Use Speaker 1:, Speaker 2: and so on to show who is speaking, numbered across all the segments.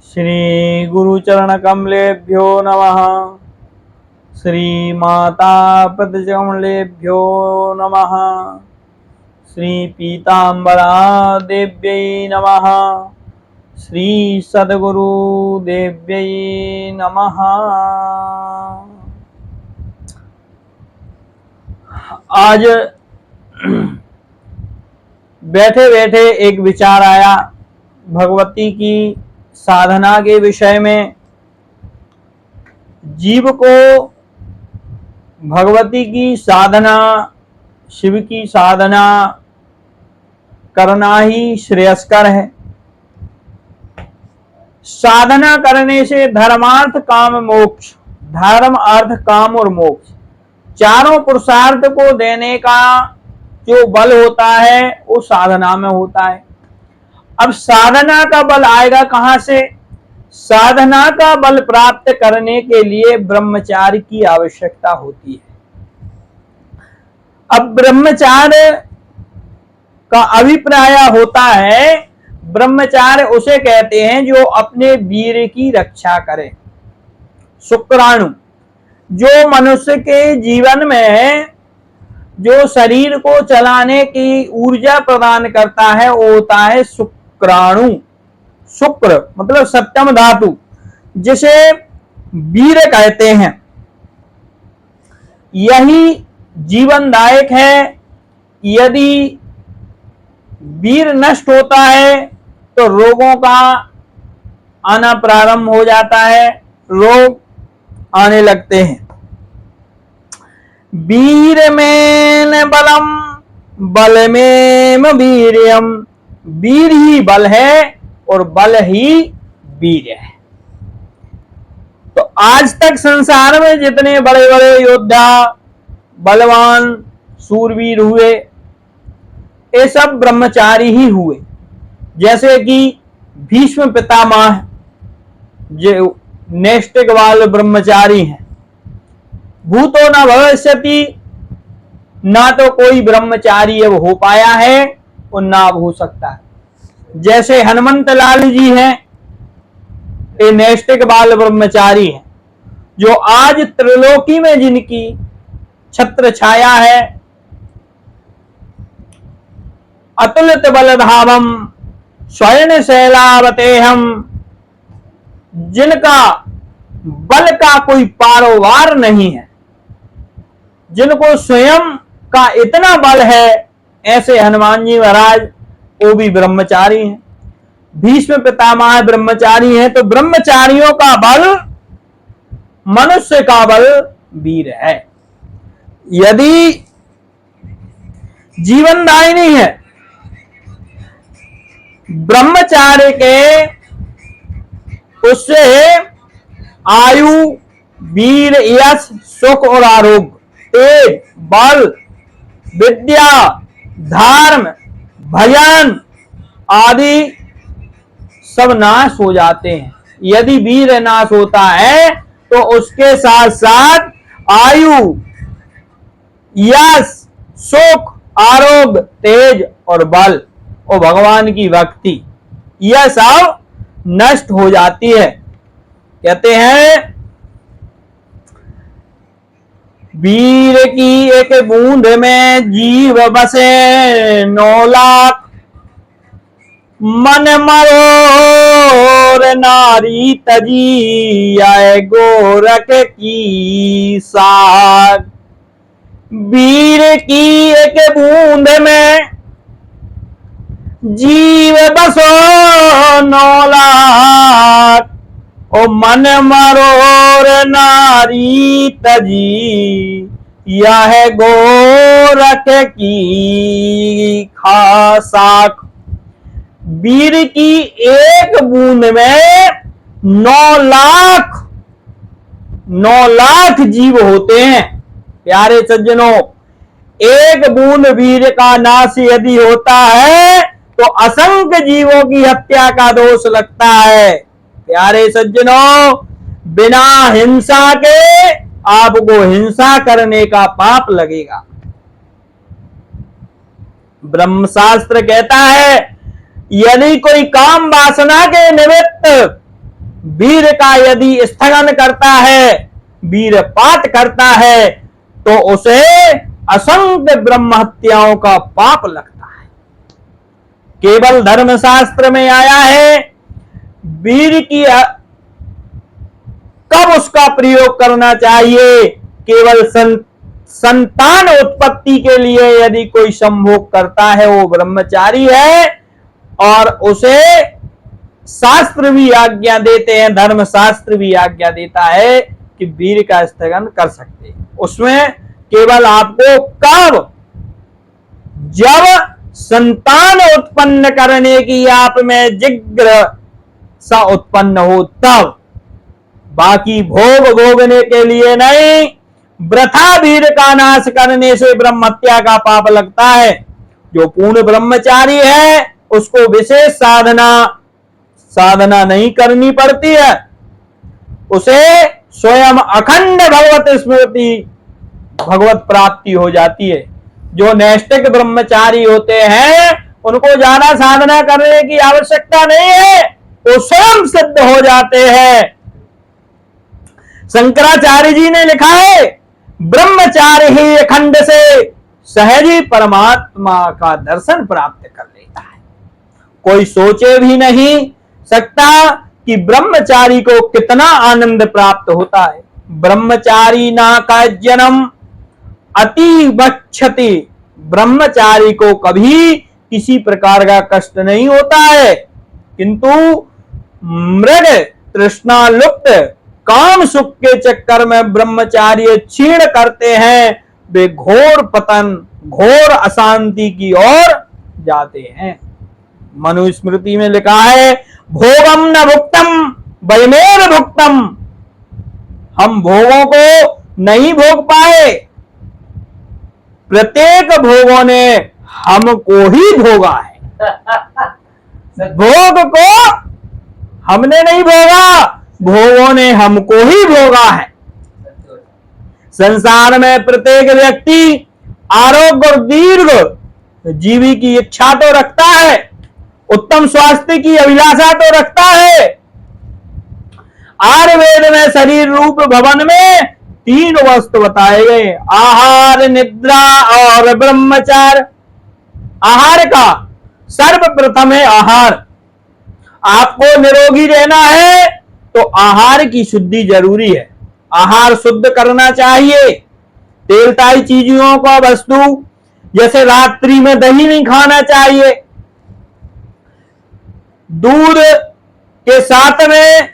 Speaker 1: श्री गुरुचरण कमलेभ्यो नमः। श्री माता पदकमलेभ्यो नमः। श्री पीतांबरा देव्यै नमः। श्री सद्गुरु देव्यै नमः। आज बैठे बैठे एक विचार आया भगवती की साधना के विषय में। जीव को भगवती की साधना, शिव की साधना करना ही श्रेयस्कर है। साधना करने से धर्मार्थ काम मोक्ष, धर्म अर्थ काम और मोक्ष चारों पुरुषार्थ को देने का जो बल होता है वो साधना में होता है। अब साधना का बल आएगा कहां से? साधना का बल प्राप्त करने के लिए ब्रह्मचार्य की आवश्यकता होती है। अब ब्रह्मचार्य का अभिप्राय होता है, ब्रह्मचार्य उसे कहते हैं जो अपने वीर की रक्षा करे। शुक्राणु जो मनुष्य के जीवन में जो शरीर को चलाने की ऊर्जा प्रदान करता है वो होता है शुक्राणु। शुक्र मतलब सप्तम धातु, जिसे वीर कहते हैं। यही जीवनदायक है। यदि वीर नष्ट होता है तो रोगों का आना प्रारंभ हो जाता है, रोग आने लगते हैं। वीर में बलम बल में वीर्यम, वीर ही बल है और बल ही वीर है। तो आज तक संसार में जितने बड़े बड़े योद्धा बलवान सूरवीर हुए ये सब ब्रह्मचारी ही हुए। जैसे कि भीष्म पितामह जो नैष्टिक वाले ब्रह्मचारी हैं। भूतो न भविष्यति, ना तो कोई ब्रह्मचारी अब हो पाया है और ना अब हो सकता है। जैसे हनुमंत लाल जी हैं, ये नैष्टिक बाल ब्रह्मचारी हैं, जो आज त्रिलोकी में जिनकी छत्र छाया है। अतुलित बलधामम स्वर्ण शैलावतेहम, जिनका बल का कोई पारोवार नहीं है, जिनको स्वयं का इतना बल है, ऐसे हनुमान जी महाराज वो भी ब्रह्मचारी हैं। भीष्म पितामह ब्रह्मचारी हैं। तो ब्रह्मचारियों का बल मनुष्य का बल वीर है। यदि जीवनदायिनी है ब्रह्मचार्य के, उससे आयु, वीर, यश, सुख और आरोग्य, तेज, बल, विद्या, धर्म, भजन आदि सब नाश हो जाते हैं। यदि वीर नाश होता है तो उसके साथ साथ आयु, यश, सुख, आरोग्य, तेज और बल और भगवान की भक्ति, यह सब नष्ट हो जाती है। कहते हैं वीर की एक बूंद में जीव बसे 9 लाख, मन मरोर नारी तजी आए गोरख की साग। वीर की एक बूंद में जीव बसो 9 लाख, ओ मन मरोर नारी तजी यह गोरख की खासाक। वीर की एक बूंद में 9 लाख जीव होते हैं। प्यारे सज्जनों, एक बूंद वीर का नाश यदि होता है तो असंख्य जीवों की हत्या का दोष लगता है। प्यारे सज्जनों, बिना हिंसा के आपको हिंसा करने का पाप लगेगा। ब्रह्मशास्त्र कहता है यदि कोई काम वासना के निमित्त वीर का यदि स्थगन करता है, वीरपात करता है, तो उसे असंख्य ब्रह्म हत्याओं का पाप लगता है। केवल धर्मशास्त्र में आया है वीर की कब उसका प्रयोग करना चाहिए, केवल संतान उत्पत्ति के लिए यदि कोई संभोग करता है वो ब्रह्मचारी है, और उसे शास्त्र भी आज्ञा देते हैं, धर्मशास्त्र भी आज्ञा देता है कि वीर का स्थगन कर सकते हैं। उसमें केवल आपको कब, जब संतान उत्पन्न करने की आप में जिज्ञासा उत्पन्न हो तब, बाकी भोग भोगने के लिए नहीं। वृथा वीर का नाश करने से ब्रह्म हत्या का पाप लगता है। जो पूर्ण ब्रह्मचारी है उसको विशेष साधना नहीं करनी पड़ती है, उसे स्वयं अखंड भगवत स्मृति, भगवत प्राप्ति हो जाती है। जो नैष्ठिक ब्रह्मचारी होते हैं उनको ज्यादा साधना करने की आवश्यकता नहीं है, वो स्वयं सिद्ध हो जाते हैं। शंकराचार्य जी ने लिखा है ब्रह्मचारी ही अखंड से सहज ही परमात्मा का दर्शन प्राप्त कर लेता है। कोई सोचे भी नहीं सकता कि ब्रह्मचारी को कितना आनंद प्राप्त होता है। ब्रह्मचारी ना का जन्म अति बक्षति, ब्रह्मचारी को कभी किसी प्रकार का कष्ट नहीं होता है, किंतु मृग तृष्णा लुप्त काम सुख के चक्कर में ब्रह्मचारी क्षीण करते हैं, वे घोर पतन, घोर अशांति की ओर जाते हैं। मनुस्मृति में लिखा है भोगम न भुक्तम वयमेव भुक्तम, हम भोगों को नहीं भोग पाए, प्रत्येक भोगों ने हमको ही भोगा है। भोग को हमने नहीं भोगा, भोगों ने हमको ही भोगा है। संसार में प्रत्येक व्यक्ति आरोग्य और दीर्घ जीवी की इच्छा तो रखता है, उत्तम स्वास्थ्य की अभिलाषा तो रखता है। आयुर्वेद में शरीर रूप भवन में 3 वस्तु बताए गए, आहार, निद्रा और ब्रह्मचार्य। आहार का सर्वप्रथम है आहार। आपको निरोगी रहना है तो आहार की शुद्धि जरूरी है। आहार शुद्ध करना चाहिए। तेलताई चीजों का वस्तु जैसे रात्रि में दही नहीं खाना चाहिए, दूध के साथ में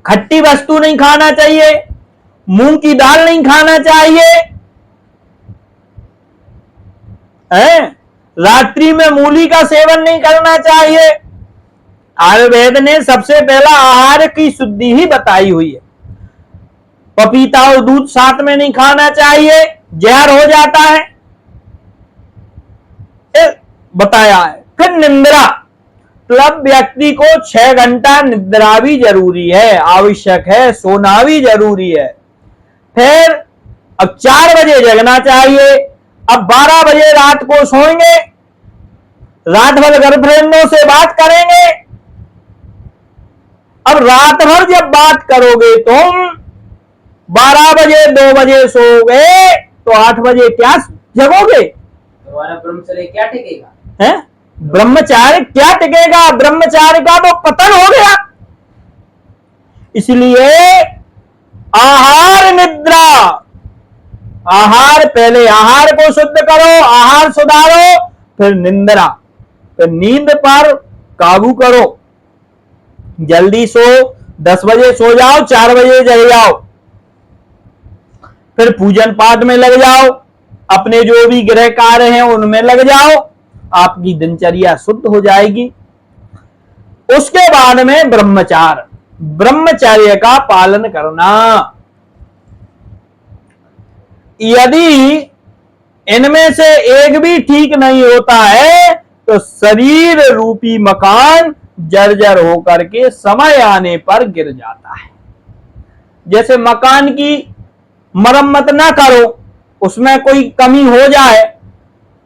Speaker 1: खट्टी वस्तु नहीं खाना चाहिए, मूंग की दाल नहीं खाना चाहिए, रात्रि में मूली का सेवन नहीं करना चाहिए। आयुर्वेद ने सबसे पहला आहार की शुद्धि ही बताई हुई है। पपीता और दूध साथ में नहीं खाना चाहिए, जहर हो जाता है, बताया है। फिर निंद्रा, मतलब व्यक्ति को 6 घंटा निद्रा भी जरूरी है, आवश्यक है, सोना भी जरूरी है। फिर अब 4 बजे जगना चाहिए। अब 12 बजे रात को सोएंगे, रात भर गर्लफ्रेंडों से बात करेंगे। अब रात भर जब बात करोगे तुम, 12 बजे 2 बजे सोओगे तो 8 बजे क्या जगोगे?
Speaker 2: तुम्हारा ब्रह्मचर्य क्या टिकेगा?
Speaker 1: है ब्रह्मचार्य क्या टिकेगा? ब्रह्मचार्य का तो पतन हो गया। इसलिए आहार निद्रा, आहार, पहले आहार को शुद्ध करो, आहार सुधारो, फिर निंद्रा, फिर नींद पर काबू करो। जल्दी सो, 10 बजे सो जाओ, 4 बजे जग जाओ। फिर पूजन पाठ में लग जाओ, अपने जो भी गृह कार्य हैं उनमें लग जाओ, आपकी दिनचर्या शुद्ध हो जाएगी। उसके बाद में ब्रह्मचार्य, ब्रह्मचर्य का पालन करना। यदि इनमें से एक भी ठीक नहीं होता है तो शरीर रूपी मकान जर्जर होकर के समय आने पर गिर जाता है। जैसे मकान की मरम्मत ना करो, उसमें कोई कमी हो जाए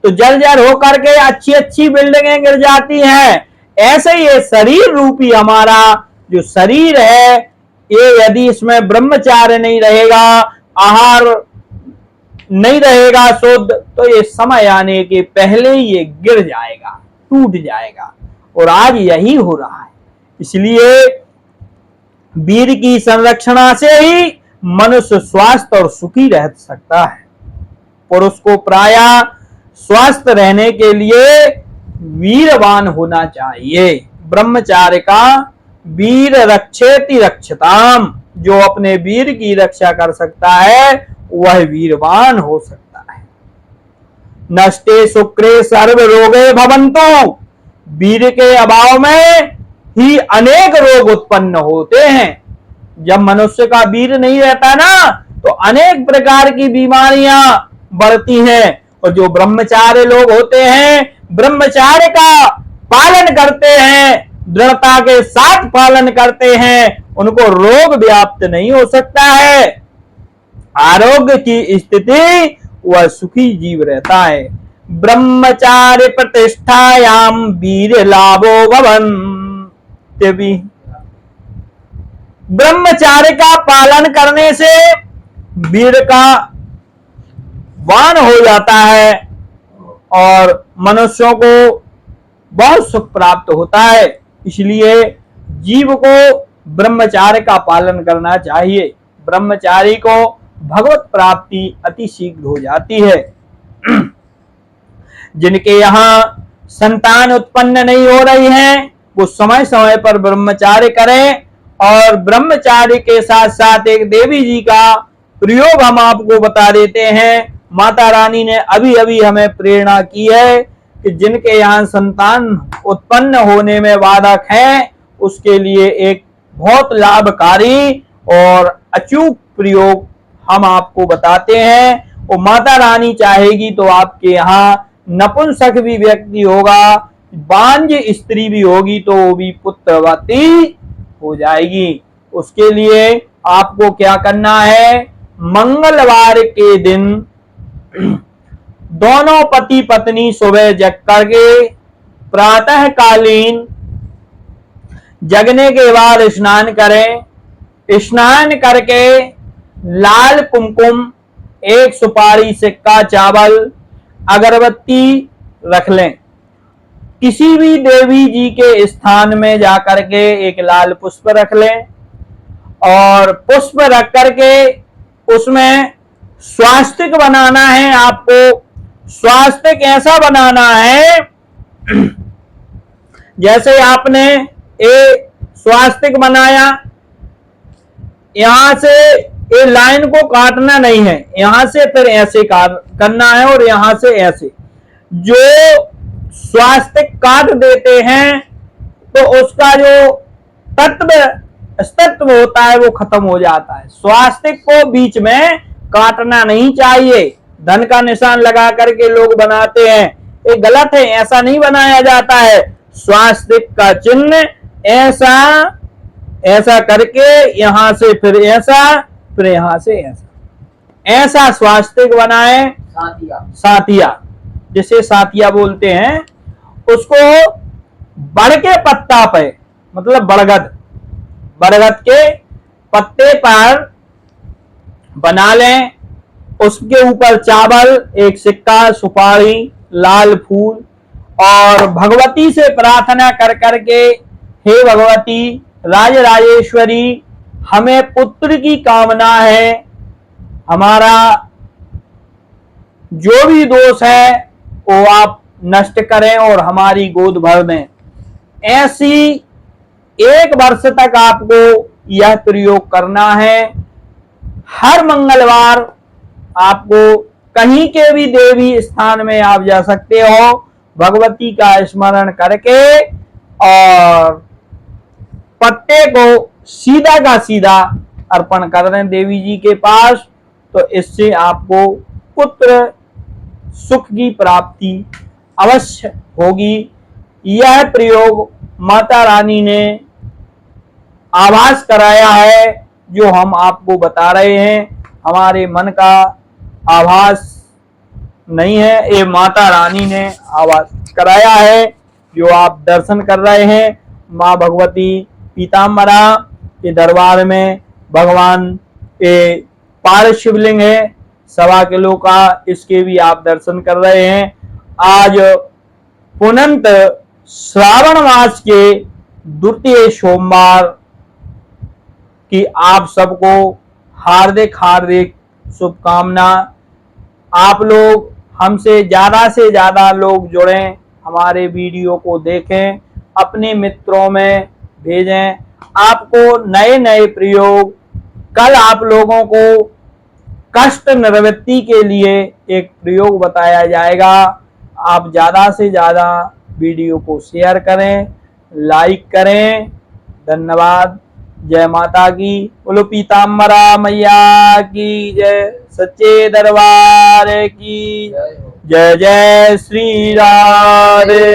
Speaker 1: तो जर्जर होकर के अच्छी अच्छी बिल्डिंगें गिर जाती हैं। ऐसे ये शरीर रूपी हमारा जो शरीर है, ये यदि इसमें ब्रह्मचार्य नहीं रहेगा, आहार नहीं रहेगा शुद्ध, तो ये समय आने के पहले ही ये गिर जाएगा, टूट जाएगा। और आज यही हो रहा है। इसलिए वीर की संरक्षणा से ही मनुष्य स्वस्थ और सुखी रह सकता है। पुरुष को प्राय स्वस्थ रहने के लिए वीरवान होना चाहिए। ब्रह्मचार्य का वीर रक्षेति रक्षताम, जो अपने वीर की रक्षा कर सकता है वह वीरवान हो सकता है। नष्टे शुक्रे सर्व रोगे भवन्तु, वीर के अभाव में ही अनेक रोग उत्पन्न होते हैं। जब मनुष्य का वीर नहीं रहता ना, तो अनेक प्रकार की बीमारियां बढ़ती हैं। और जो ब्रह्मचार्य लोग होते हैं, ब्रह्मचार्य का पालन करते हैं, दृढ़ता के साथ पालन करते हैं, उनको रोग व्याप्त नहीं हो सकता है। आरोग्य की स्थिति वह सुखी जीव रहता है। ब्रह्मचार्य प्रतिष्ठायाम वीर लाभो भवन, ब्रह्मचार्य का पालन करने से वीर का वान हो जाता है और मनुष्यों को बहुत सुख प्राप्त होता है। इसलिए जीव को ब्रह्मचार्य का पालन करना चाहिए। ब्रह्मचारी को भगवत प्राप्ति अति शीघ्र हो जाती है। जिनके यहाँ संतान उत्पन्न नहीं हो रही है, वो समय समय पर ब्रह्मचार्य करें। और ब्रह्मचार्य के साथ साथ एक देवी जी का प्रयोग हम आपको बता देते हैं। माता रानी ने अभी अभी हमें प्रेरणा की है कि जिनके यहाँ संतान उत्पन्न होने में बाधक है, उसके लिए एक बहुत लाभकारी और अचूक प्रयोग हम आपको बताते हैं। और माता रानी चाहेगी तो आपके यहाँ नपुंसक भी व्यक्ति होगा, बांझ स्त्री भी होगी तो वो भी पुत्रवती हो जाएगी। उसके लिए आपको क्या करना है, मंगलवार के दिन दोनों पति पत्नी सुबह जग करके प्रातः कालीन जगने के बाद स्नान करें। स्नान करके लाल कुमकुम, एक सुपारी, सिक्का, चावल, अगरबत्ती रख लें। किसी भी देवी जी के स्थान में जाकर के एक लाल पुष्प रख लें और पुष्प रख करके उसमें स्वास्तिक बनाना है। आपको स्वास्तिक ऐसा बनाना है जैसे आपने एक स्वास्तिक बनाया, यहां से ये लाइन को काटना नहीं है, यहां से फिर ऐसे करना है और यहां से ऐसे। जो स्वास्तिक काट देते हैं तो उसका जो तत्व होता है वो खत्म हो जाता है। स्वास्तिक को बीच में काटना नहीं चाहिए। धन का निशान लगा करके लोग बनाते हैं, ये गलत है, ऐसा नहीं बनाया जाता है। स्वास्तिक का चिन्ह ऐसा करके यहां से फिर ऐसा, फिर यहां से ऐसा स्वास्तिक बनाए। सातिया, जिसे सातिया बोलते हैं, उसको बड़ के पत्ता पे, मतलब बरगद के पत्ते पर बना लें। उसके ऊपर चावल, एक सिक्का, सुपारी, लाल फूल और भगवती से प्रार्थना कर करके, हे भगवती राजराजेश्वरी, हमें पुत्र की कामना है, हमारा जो भी दोष है वो आप नष्ट करें और हमारी गोद भर दें। ऐसी 1 वर्ष तक आपको यह प्रयोग करना है। हर मंगलवार आपको कहीं के भी देवी स्थान में आप जा सकते हो, भगवती का स्मरण करके और पत्ते को सीधा का सीधा अर्पण कर दें देवी जी के पास। तो इससे आपको पुत्र सुख की प्राप्ति अवश्य होगी। यह प्रयोग माता रानी ने आभास कराया है, जो हम आपको बता रहे हैं। हमारे मन का आभास नहीं है, ये माता रानी ने आभास कराया है। जो आप दर्शन कर रहे हैं माँ भगवती पीताम्बरा के दरबार में भगवान के पार शिवलिंग है 1.25 किलो का, इसके भी आप दर्शन कर रहे हैं। आज पुनंत श्रावण मास के द्वितीय सोमवार की आप सबको हार्दिक हार्दिक शुभकामना। आप लोग हमसे ज्यादा लोग जुड़ें, हमारे वीडियो को देखें, अपने मित्रों में भेजें। आपको नए नए प्रयोग, कल आप लोगों को कष्ट निवृत्ति के लिए एक प्रयोग बताया जाएगा। आप ज्यादा से ज्यादा वीडियो को शेयर करें, लाइक करें। धन्यवाद। जय माता की। बोलो पीताम्बरा मैया की जय, सच्चे दरबार की जय। जय श्री राधे।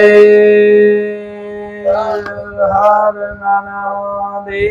Speaker 1: हर नादेश।